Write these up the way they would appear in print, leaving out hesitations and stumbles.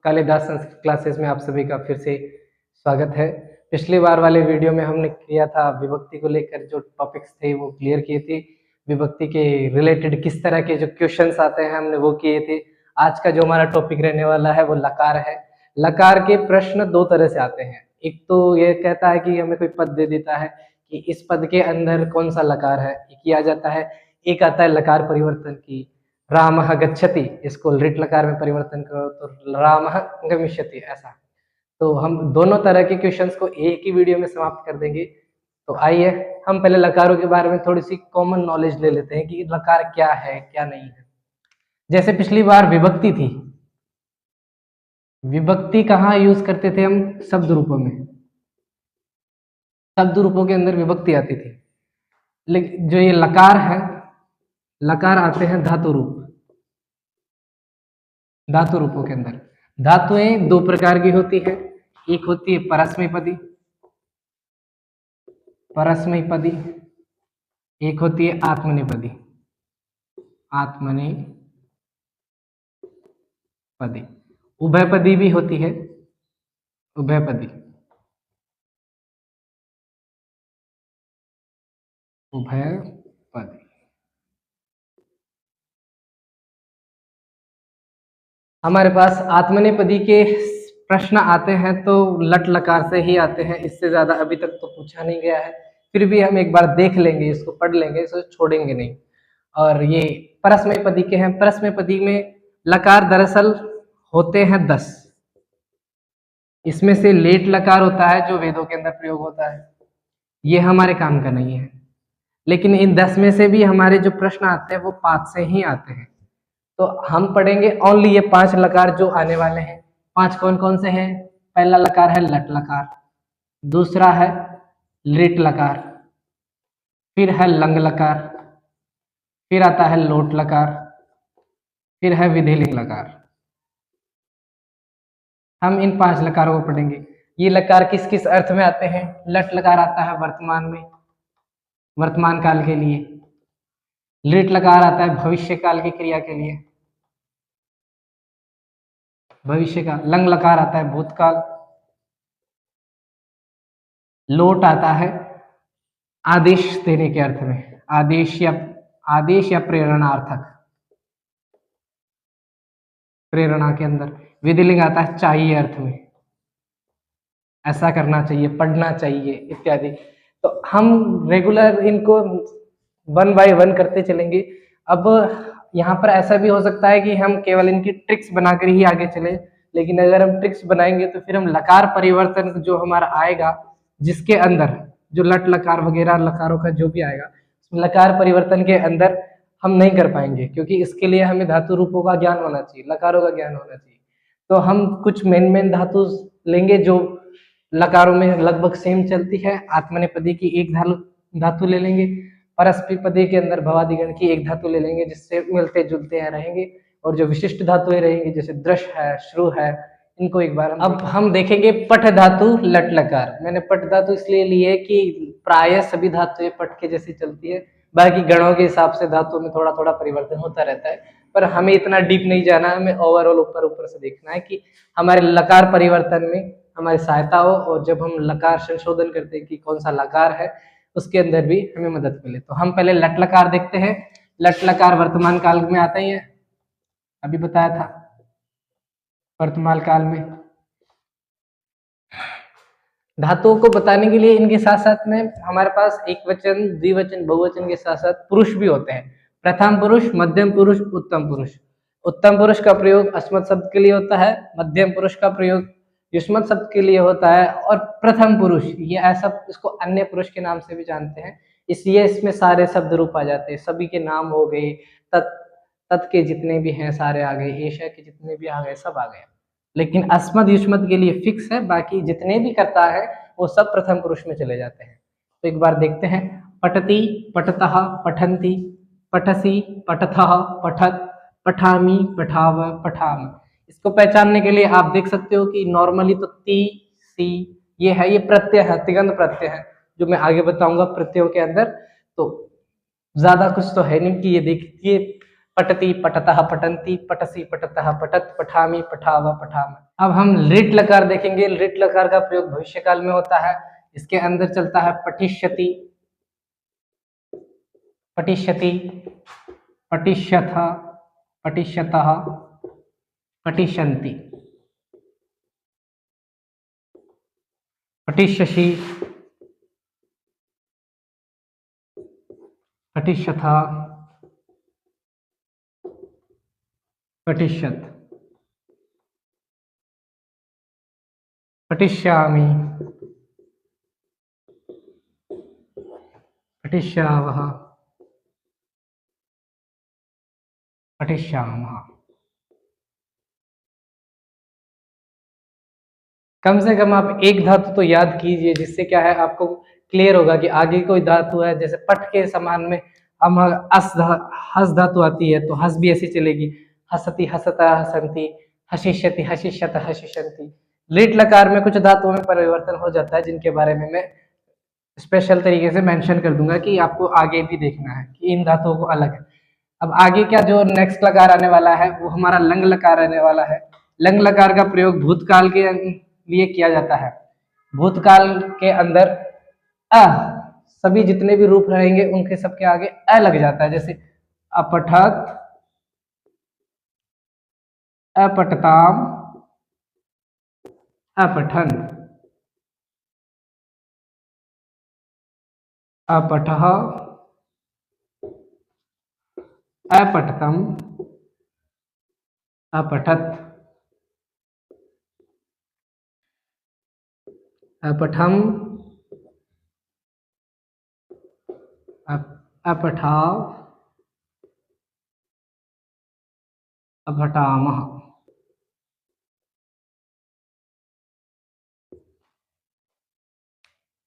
Kalidas Sanskrit classes में आप सभी का फिर से स्वागत है। पिछली बार वाले वीडियो में हमने किया था विभक्ति को लेकर, जो टॉपिक्स थे वो क्लियर किए थे। विभक्ति के रिलेटेड किस तरह के जो क्वेश्चंस आते हैं हमने वो किए थे। आज का जो हमारा टॉपिक रहने वाला है वो लकार है। लकार के प्रश्न दो तरह से आते हैं। एक तो ये कहता है कि हमें कोई पद दे देता है कि इस पद के अंदर कौन सा लकार है, एक ये आ जाता है। एक आता है लकार परिवर्तन की, रामः गच्छति, इसको लिट लकार में परिवर्तन करो तो रामः गमिष्यति, ऐसा। तो हम दोनों तरह के क्वेश्चंस को एक ही वीडियो में समाप्त कर देंगे। तो आइए हम पहले लकारों के बारे में थोड़ी सी कॉमन नॉलेज ले लेते हैं कि लकार क्या है क्या नहीं है। जैसे पिछली बार विभक्ति थी, विभक्ति कहाँ यूज करते थे हम? शब्द रूपों में। शब्द रूपों के अंदर विभक्ति आती थी। लेकिन जो ये लकार है, लकार आते हैं धातु रूप। धातु रूपों के अंदर धातुएं दो प्रकार की होती है। एक होती है परस्मैपदी, परस्मैपदी। एक होती है आत्मनेपदी, आत्मनेपदी। उभयपदी भी होती है, उभयपदी, उभयपदी। हमारे पास आत्मनेपदी के प्रश्न आते हैं तो लट लकार से ही आते हैं। इससे ज्यादा अभी तक तो पूछा नहीं गया है, फिर भी हम एक बार देख लेंगे, इसको पढ़ लेंगे, इसको छोड़ेंगे नहीं। और ये परस्मैपदी के हैं। परस्मैपदी में लकार दरअसल होते हैं 10। इसमें से लेट लकार होता है जो वेदों के अंदर प्रयोग होता है, ये हमारे काम का नहीं है। लेकिन इन 10 में से भी हमारे जो प्रश्न आते हैं वो 5 से ही आते हैं। तो हम पढ़ेंगे ओनली ये 5 लकार जो आने वाले हैं। 5 कौन कौन से हैं? पहला लकार है लट लकार, दूसरा है लिट लकार, फिर है लंग लकार, फिर आता है लोट लकार, फिर है विधिलिंग लकार। हम इन 5 लकारों को पढ़ेंगे। ये लकार किस किस अर्थ में आते हैं? लट लकार आता है वर्तमान में, वर्तमान काल के लिए। लिट लकार आता है भविष्य काल की क्रिया के लिए, भविष्य का। लंग लकार आता है भूतकाल। लोट आता है आदेश देने के अर्थ में, आदेश या प्रेरणार्थक, प्रेरणा के अंदर। विधिलिंग आता है चाहिए अर्थ में, ऐसा करना चाहिए, पढ़ना चाहिए इत्यादि। तो हम रेगुलर इनको 1 बाय 1 करते चलेंगे। अब यहाँ पर ऐसा भी हो सकता है कि हम केवल इनकी ट्रिक्स बनाकर ही आगे चले, लेकिन अगर हम ट्रिक्स बनाएंगे तो फिर हम लकार परिवर्तन जो हमारा आएगा, जिसके अंदर जो लट लकार वगैरह लकारों का जो भी आएगा, लकार परिवर्तन के अंदर हम नहीं कर पाएंगे, क्योंकि इसके लिए हमें धातु रूपों का ज्ञान होना चाहिए, लकारों का ज्ञान होना चाहिए। तो हम कुछ मेन धातु लेंगे जो लकारों में लगभग सेम चलती है। आत्मनेपदी की एक धातु ले लेंगे, परस्मैपदी के अंदर भवादिगण की एक धातु ले लेंगे जिससे मिलते जुलते हैं रहेंगे, और जो विशिष्ट धातुएं रहेंगी जैसे दृश है, श्रु है, इनको एक बार अब हम देखेंगे। पठ धातु लट लकार। मैंने पठ धातु इसलिए ली है कि प्राय सभी धातुएं पठ के जैसी चलती है, बाकी गणों के हिसाब से धातुओं में थोड़ा थोड़ा परिवर्तन होता रहता है, पर हमें इतना डीप नहीं जाना, हमें ओवरऑल ऊपर ऊपर से देखना है कि हमारे लकार परिवर्तन में हमारी सहायता हो, और जब हम लकार संशोधन करते हैं कि कौन सा लकार है, उसके अंदर भी हमें मदद मिले। तो हम पहले लट लकार देखते हैं। लट लकार वर्तमान काल में आता ही है, अभी बताया था, वर्तमान काल में। धातुओं को बताने के लिए इनके साथ साथ में हमारे पास एक वचन, द्विवचन, बहुवचन के साथ साथ पुरुष भी होते हैं। प्रथम पुरुष, मध्यम पुरुष, उत्तम पुरुष। उत्तम पुरुष का प्रयोग अस्मत् शब्द के लिए होता है, मध्यम पुरुष का प्रयोग युष्मत् शब्द के लिए होता है, और प्रथम पुरुष ये ऐसा, इसको अन्य पुरुष के नाम से भी जानते हैं, इसलिए इसमें सारे शब्द रूप आ जाते हैं। सभी के नाम हो गए, तत् के जितने भी हैं सारे आ गए, एशा के जितने भी आ गए, सब आ गए। लेकिन अस्मद युष्मत के लिए फिक्स है, बाकी जितने भी करता है वो सब प्रथम पुरुष में चले जाते हैं। तो एक बार देखते हैं। पठति, पठतः, पठन्ति, पठसि, पठथः, पठत, पठामि, पठाव, पठाम। इसको पहचानने के लिए आप देख सकते हो कि नॉर्मली तो ती, सी ये है, ये प्रत्यय है, तिगंत प्रत्यय है, जो मैं आगे बताऊंगा प्रत्ययों के अंदर। तो ज्यादा कुछ तो है नहीं कि ये देखिए पठति पठतः पठन्ति पठसि पठतः पठत पठामि पठाव पठाम। अब हम लिट लकार देखेंगे। लिट लकार का प्रयोग भविष्य काल में होता है। इसके अंदर चलता है पठिष्यति, पठिष्यति, पठिष्यथ, पठिष्यतः, पठिष्यन्ति, पठिष्यसि, पठिष्यथ, पठिष्यत, पठिष्यामि, पठिष्यावः, पठिष्यामः। कम से कम आप एक धातु तो याद कीजिए, जिससे क्या है आपको क्लियर होगा कि आगे कोई धातु है। जैसे पठ के समान में हम हस धातु आती है तो हस भी ऐसी चलेगी, हसति हसता हसंती, हशिष्यति हशिष्यत हशिष्यन्ति। लिट लकार में कुछ धातुओं में परिवर्तन हो जाता है, जिनके बारे में मैं स्पेशल तरीके से मेंशन कर दूंगा कि आपको आगे भी देखना है कि इन धातुओं को अलग है। अब आगे क्या जो नेक्स्ट लकार आने वाला है वो हमारा लंग लकार आने वाला है। लंग लकार का प्रयोग भूतकाल के लिए किया जाता है। भूतकाल के अंदर अ सभी जितने भी रूप रहेंगे उनके सबके आगे अ लग जाता है। जैसे अपठत, अपठताम, अपठन, अपठः, अपठतम, अपठत, अपठम, अपठाव, अपठामः।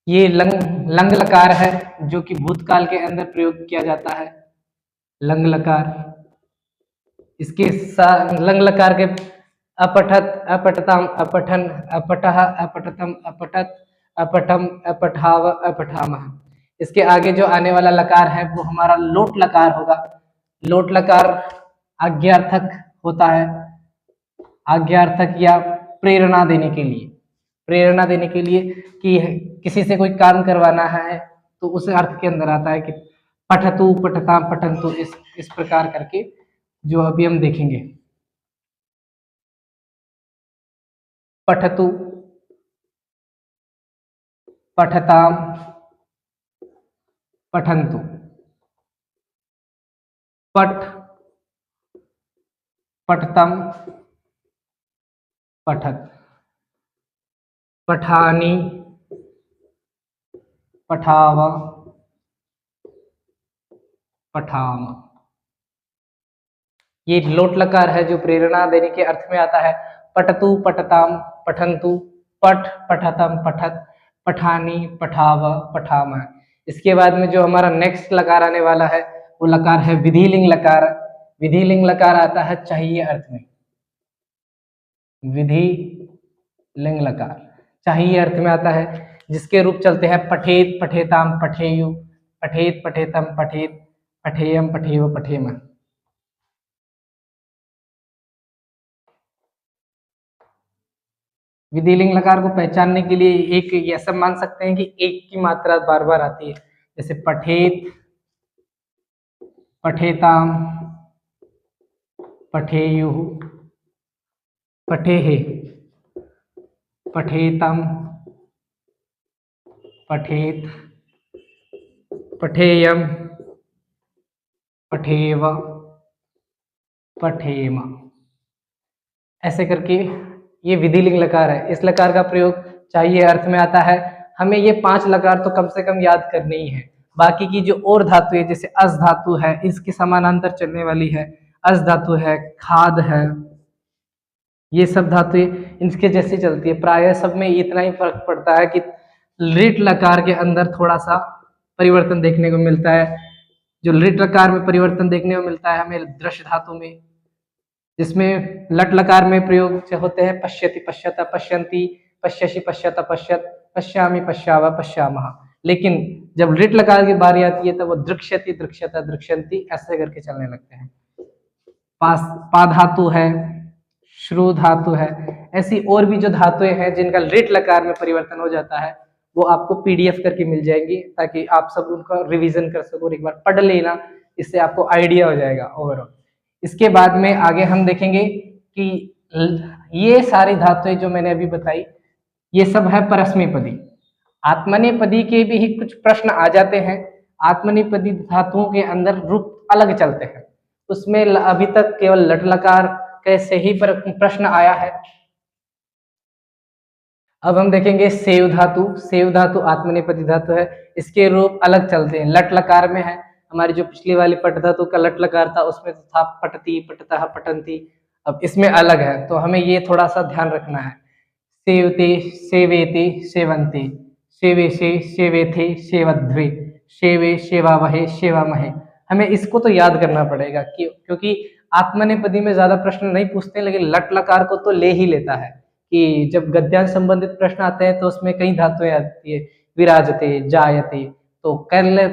ये लंग लकार है जो कि भूतकाल के अंदर प्रयोग किया जाता है। लंग लकार, इसके लंग लकार के अपठत, अपठताम, अपठन, अपठः, अपठतम, अपठत, अपठम, अपठाव, अपठामः। इसके आगे जो आने वाला लकार है वो हमारा लोट लकार होगा। लोट लकार आज्ञार्थक होता है। आज्ञार्थक या प्रेरणा देने के लिए, प्रेरणा देने के लिए कि किसी से कोई काम करवाना है तो उस अर्थ के अंदर आता है कि पठतु, पठताम, पठन्तु, इस प्रकार करके जो अभी हम देखेंगे। पठतु, पठताम, पठन्तु, पठ, पठतम, पठत, पठानि, पठाव, पठाम। ये लोट लकार है जो प्रेरणा देने के अर्थ में आता है। पठतु, पठताम, पठन्तु, पठ, पठतम, पठत, पठानि, पठाव, पठाम। इसके बाद में जो हमारा नेक्स्ट लकार आने वाला है वो लकार है विधिलिंग लकार। विधिलिंग लकार आता है चाहिए अर्थ में। विधि लिंग लकार चाहिए अर्थ में आता है, जिसके रूप चलते हैं पठेत, पठेताम, पठेयु, पठेत, पठेतम, पठेत, पठेयम, पठेव, पठेम। विधिलिंग लकार को पहचानने के लिए एक ऐसा मान सकते हैं कि एक की मात्रा बार बार आती है। जैसे पठेत, पठेताम, पठेयु, पठेहे, पठेतम, पठेत, पठेयम, पठेव, पठेम। ऐसे करके ये विधिलिंग लकार है। इस लकार का प्रयोग चाहिए अर्थ में आता है। हमें ये 5 लकार तो कम से कम याद करनी ही है। बाकी की जो और धातु है, जैसे अस धातु है, इसके समानांतर चलने वाली है, अस धातु है, खाद है, ये सब धातुएं इनके जैसे चलती है। प्रायः सब में इतना ही फर्क पड़ता है कि लिट लकार के अंदर थोड़ा सा परिवर्तन देखने को मिलता है। जो लिट लकार में परिवर्तन देखने को मिलता है हमें दृश्य धातु में, जिसमें लट लकार में प्रयोग होते हैं पश्यति, पश्यत, पश्यन्ति, पश्यसि, पश्यत, पश्यत, पश्यामि, पश्याव, पश्यामः। लेकिन जब लिट लकार की बारी आती है तब वो दृक्ष्यति, दृक्ष्यत, दृक्ष्यन्ति ऐसे करके चलने लगते हैं। पास पा धातु है, श्रु धातु है, ऐसी और भी जो धातुएं हैं जिनका लिट लकार में परिवर्तन हो जाता है वो आपको पीडीएफ करके मिल जाएंगी, ताकि आप सब उनका रिवीजन कर सको और एक बार पढ़ लेना, इससे आपको आइडिया हो जाएगा ओवरऑल। इसके बाद में आगे हम देखेंगे कि ये सारी धातुएं जो मैंने अभी बताई ये सब है परस्मैपदी। आत्मनेपदी के भी ही कुछ प्रश्न आ जाते हैं। आत्मनेपदी धातुओं के अंदर रूप अलग चलते हैं, उसमें अभी तक केवल लट लकार कैसे ही प्रश्न आया है। अब हम देखेंगे सेव धातु। सेव धातु आत्मनेपदी धातु है, इसके रूप अलग चलते हैं। लट लकार में है, हमारी जो पिछली वाली पट धातु का लट लकार था उसमें तो था पटती, पटता, पटंती। अब इसमें अलग है, तो हमें ये थोड़ा सा ध्यान रखना है। सेवते, सेवेते, सेवंते, सेवेशे, सेवेथे, सेवध्वे, सेवे, सेवावहे, सेवामहे। हमें इसको तो याद करना पड़ेगा क्योंकि आत्मनेपदी में ज्यादा प्रश्न नहीं पूछते, लेकिन लट लकार को तो ले ही लेता है कि जब गद्यांश संबंधित प्रश्न आते हैं तो उसमें कई धातुएं आती है, विराजते, जायते, तो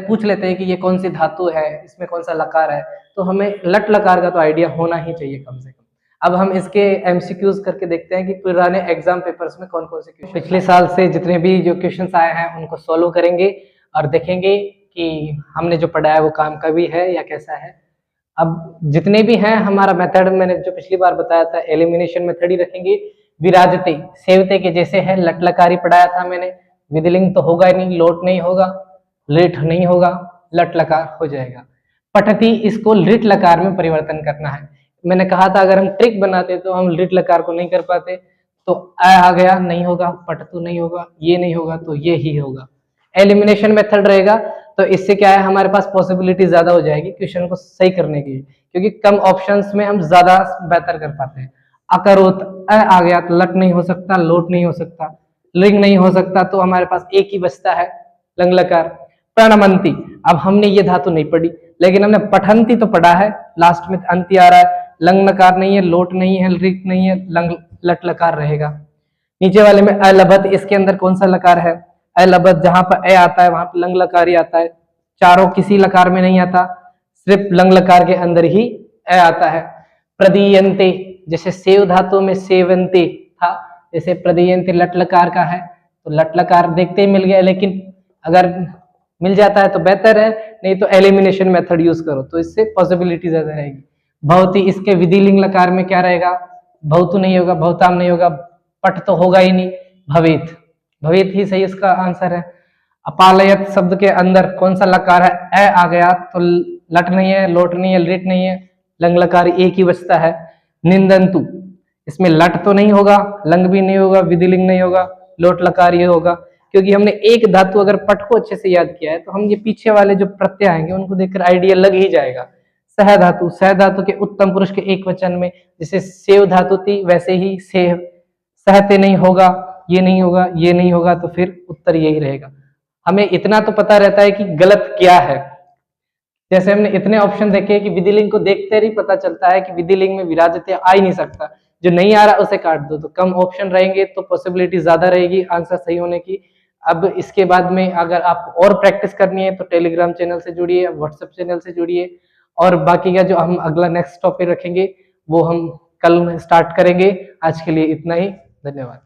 पूछ लेते हैं कि ये कौन सी धातु है, इसमें कौन सा लकार है, तो हमें लट लकार का तो आइडिया होना ही चाहिए कम से कम। अब हम इसके एमसीक्यूज करके देखते हैं कि पुराने एग्जाम पेपर्स में कौन कौन से क्वेश्चन, पिछले साल से जितने भी जो क्वेश्चंस आए हैं उनको सॉल्व करेंगे और देखेंगे कि हमने जो पढ़ा है वो काम का भी है या कैसा है। अब जितने भी हैं हमारा मेथड मैंने जो पिछली बार बताया था एलिमिनेशन मेथड ही रखेंगे। विराजते, सेवते के जैसे है, लट लकारी पढ़ाया था मैंने, विधिलिंग तो होगा ही नहीं, लोट नहीं होगा, लिट नहीं होगा, लट लकार हो जाएगा। पठती, इसको लिट लकार में परिवर्तन करना है। मैंने कहा था अगर हम ट्रिक बनाते तो हम लिट लकार को नहीं कर पाते, तो आ गया नहीं होगा, पटतु नहीं होगा, ये नहीं होगा, तो ये ही होगा। एलिमिनेशन मेथड रहेगा तो इससे क्या है हमारे पास पॉसिबिलिटी ज्यादा हो जाएगी क्वेश्चन को सही करने की, क्योंकि कम ऑप्शंस में हम ज्यादा बेहतर कर पाते हैं। अकरोत, आ गया तो लट नहीं हो सकता, लोट नहीं हो सकता, लिंग नहीं हो सकता, तो हमारे पास एक ही बचता है लंग लकार। प्रणमंती, अब हमने ये धातु नहीं पढ़ी लेकिन हमने पठंती तो पढ़ा है, लास्ट में अंति आ रहा है, लंग लकार नहीं है, लोट नहीं है, रिक नहीं है, लंग लट लकार रहेगा। नीचे वाले में अलबत, इसके अंदर कौन सा लकार है, अलबत, जहां पर ए आता है वहां पर लंग लकार ही आता है, चारों किसी लकार में नहीं आता, सिर्फ लंग लकार के अंदर ही ए आता है। प्रदीयंते, जैसे सेव धातु में सेवंते था, जैसे प्रदीयंते लट लकार का है, तो लट लकार देखते ही मिल गया, लेकिन अगर मिल जाता है तो बेहतर है, नहीं तो एलिमिनेशन मेथड यूज करो तो इससे पॉसिबिलिटी ज्यादा रहेगी। भवती, इसके विधिलिंग लकार में क्या रहेगा, भवतु नहीं होगा, भवताम नहीं होगा, पट तो होगा ही नहीं, भवेत, भवेत ही सही इसका आंसर है। अपालयत शब्द के अंदर कौन सा लकार है, ए आ गया तो लट नहीं है, लोट नहीं है, लिट नहीं है, लंग लकार एक ही बचता है। निंदंतु, इसमें लट तो नहीं होगा, लंग भी नहीं होगा, विधिलिंग नहीं होगा, लोट लकार ही होगा, क्योंकि हमने एक धातु अगर पट को अच्छे से याद किया है तो हम ये पीछे वाले जो प्रत्यय आएंगे उनको देखकर आइडिया लग ही जाएगा। सह धातु, सह धातु के उत्तम पुरुष के एक वचन में जैसे सेव धातु थी वैसे ही सेव, सहते नहीं होगा, ये नहीं होगा, ये नहीं होगा, तो फिर उत्तर यही रहेगा। हमें इतना तो पता रहता है कि गलत क्या है, जैसे हमने इतने ऑप्शन देखे कि विधिलिंग को देखते ही पता चलता है कि विधिलिंग में विराजते आ ही नहीं सकता, जो नहीं आ रहा उसे काट दो, तो कम ऑप्शन रहेंगे तो पॉसिबिलिटी ज्यादा रहेगी आंसर सही होने की। अब इसके बाद में अगर आप और प्रैक्टिस करनी है तो टेलीग्राम चैनल से जुड़िए, व्हाट्सएप चैनल से जुड़िए, और बाकी का जो हम अगला नेक्स्ट टॉपिक रखेंगे वो हम कल स्टार्ट करेंगे। आज के लिए इतना ही, धन्यवाद।